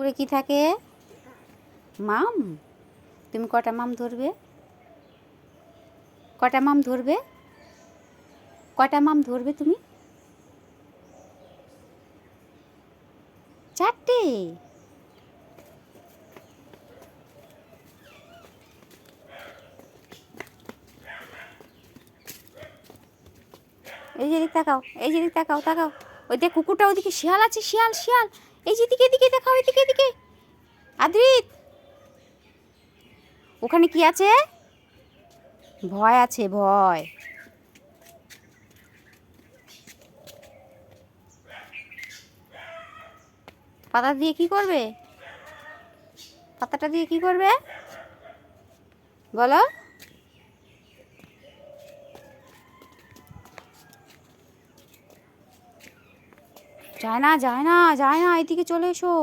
পুকুরে কি থাকে? মাম। তুমি কটা মাম ধরবে? কটা মাম ধরবে? কটা মাম ধরবে তুমি? 4টে। এই যেদিকে তাকাও, এই যেদিকে তাকাও, তাকাও। ওই দেখ কুকুরটা, ওইদিকে শিয়াল আছে, শিয়াল শিয়াল। এই যেদিকে, এদিকে দেখাও, এদিকে এদিকে। আদ্রিত, ওখানে কি আছে? ভয় আছে, ভয়। পাতা দিয়ে কি করবে? পাতাটা দিয়ে কি করবে বলো? যায় না, যায় না, যায় না, এদিকে চলে এসো।